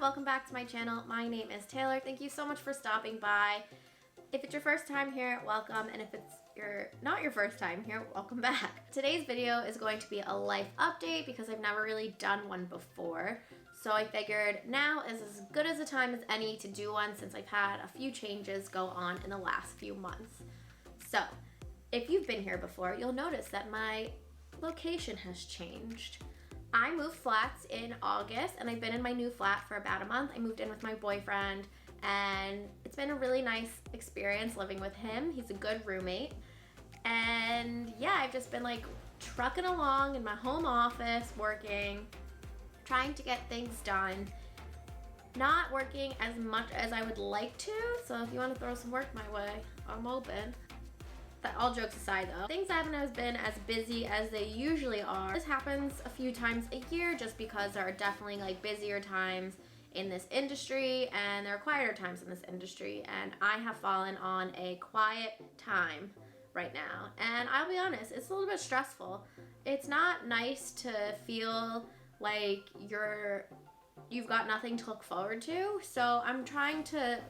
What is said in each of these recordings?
welcome back to my channel. My name is Taylor. Thank you so much for stopping by. If it's your first time here, welcome, and if it's not your first time here, welcome back. Today's video is going to be a life update because I've never really done one before. So I figured now is as good as a time as any to do one since I've had a few changes go on in the last few months. So if you've been here before, you'll notice that my location has changed. I moved flats in August and I've been in my new flat for about a month. I moved in with my boyfriend and it's been a really nice experience living with him. He's a good roommate. And yeah, I've just been like trucking along in my home office, working, trying to get things done. Not working as much as I would like to, so if you want to throw some work my way, I'm open. All jokes aside though, things haven't been as busy as they usually are. This happens a few times a year just because there are definitely like busier times in this industry and there are quieter times in this industry, and I have fallen on a quiet time right now. And I'll be honest, it's a little bit stressful. It's not nice to feel like you've got nothing to look forward to. So I'm trying to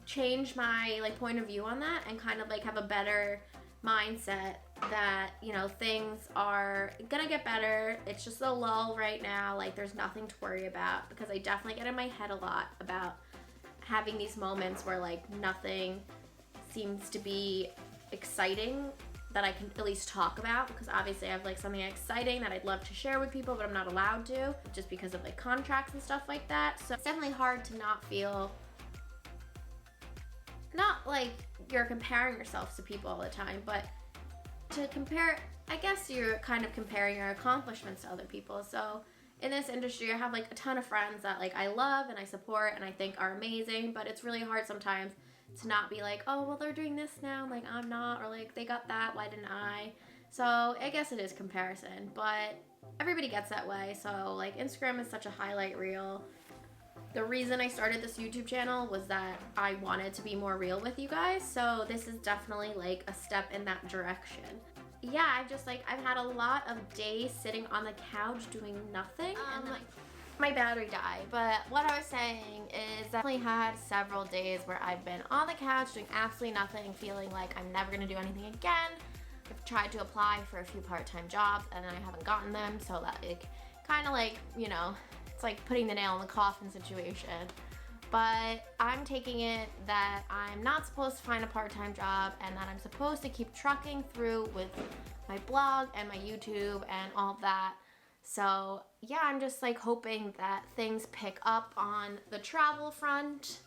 change my point of view on that and kind of have a better mindset that, you know, things are gonna get better. It's just a lull right now. There's nothing to worry about, because I definitely get in my head a lot about having these moments where nothing seems to be exciting that I can at least talk about, because obviously I have something exciting that I'd love to share with people, but I'm not allowed to just because of contracts and stuff like that. So it's definitely hard to not feel, not like you're comparing yourself to people all the time, but to compare, I guess you're kind of comparing your accomplishments to other people. So in this industry, I have a ton of friends that I love and I support and I think are amazing, but it's really hard sometimes to not be oh, well, they're doing this now, I'm not, or they got that, why didn't I? So I guess it is comparison, but everybody gets that way. So Instagram is such a highlight reel. The reason I started this YouTube channel was that I wanted to be more real with you guys. So this is definitely a step in that direction. Yeah, I've had a lot of days sitting on the couch doing nothing and then my battery died. But what I was saying is I definitely had several days where I've been on the couch doing absolutely nothing, feeling like I'm never gonna do anything again. I've tried to apply for a few part-time jobs and I haven't gotten them, so that kind of you know, it's putting the nail in the coffin situation. But I'm taking it that I'm not supposed to find a part-time job and that I'm supposed to keep trucking through with my blog and my YouTube and all of that. So yeah, I'm just hoping that things pick up on the travel front.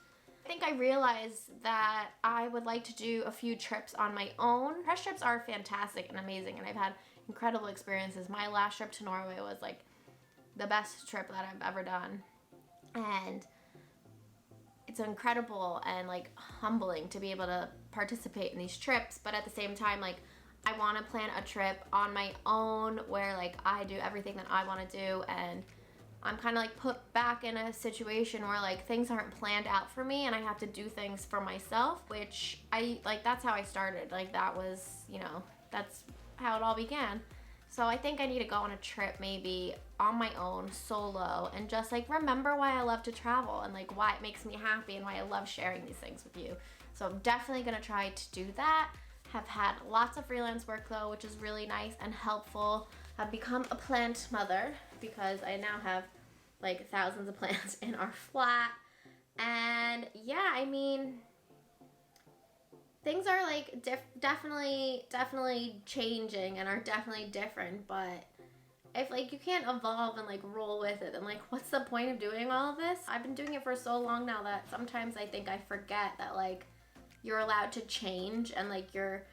I think I realized that I would like to do a few trips on my own. Press trips are fantastic and amazing, and I've had incredible experiences. My last trip to Norway was the best trip that I've ever done, and it's incredible and humbling to be able to participate in these trips. But at the same time, I want to plan a trip on my own where I do everything that I want to do, and I'm kind of put back in a situation where things aren't planned out for me and I have to do things for myself, which that's how I started. That was, you know, that's how it all began. So I think I need to go on a trip maybe on my own, solo, and just remember why I love to travel and why it makes me happy and why I love sharing these things with you. So I'm definitely gonna try to do that. Have had lots of freelance work though, which is really nice and helpful. I've become a plant mother because I now have thousands of plants in our flat. And yeah, I mean, things are definitely changing and are definitely different, but if you can't evolve and roll with it, then what's the point of doing all of this? I've been doing it for so long now that sometimes I think I forget that you're allowed to change and your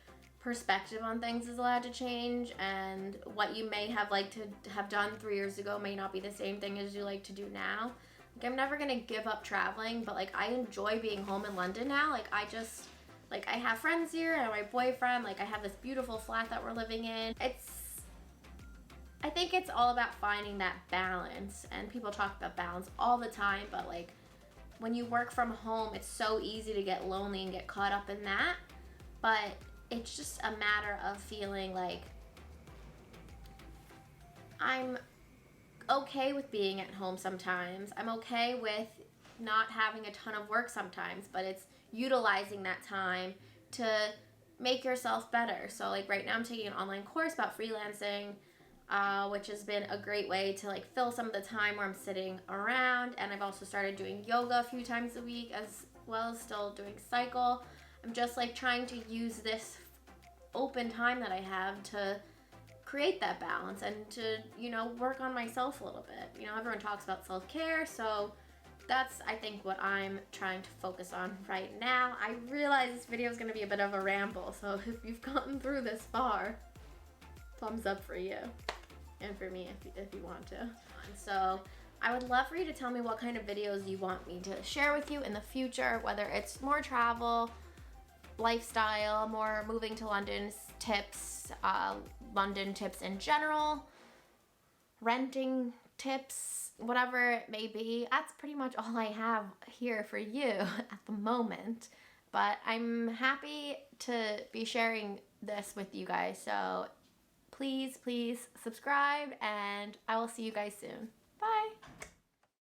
perspective on things is allowed to change, and what you may have to have done 3 years ago may not be the same thing as you like to do now. I'm never gonna give up traveling, but I enjoy being home in London now. I have friends here and my boyfriend, I have this beautiful flat that we're living in. I think it's all about finding that balance, and people talk about balance all the time, but when you work from home, it's so easy to get lonely and get caught up in that. But it's just a matter of feeling I'm okay with being at home sometimes. I'm okay with not having a ton of work sometimes, but it's utilizing that time to make yourself better. So like right now I'm taking an online course about freelancing, which has been a great way to like fill some of the time where I'm sitting around. And I've also started doing yoga a few times a week, as well as still doing cycle. I'm just like trying to use this open time that I have to create that balance and to, you know, work on myself a little bit. You know, everyone talks about self-care, so that's, I think, what I'm trying to focus on right now. I realize this video is going to be a bit of a ramble, so if you've gotten through this far, thumbs up for you and for me if you want to. So I would love for you to tell me what kind of videos you want me to share with you in the future, whether it's more travel, lifestyle, more moving to London tips, London tips in general, renting tips, whatever it may be. That's pretty much all I have here for you at the moment, but I'm happy to be sharing this with you guys, so please subscribe, and I will see you guys soon. Bye.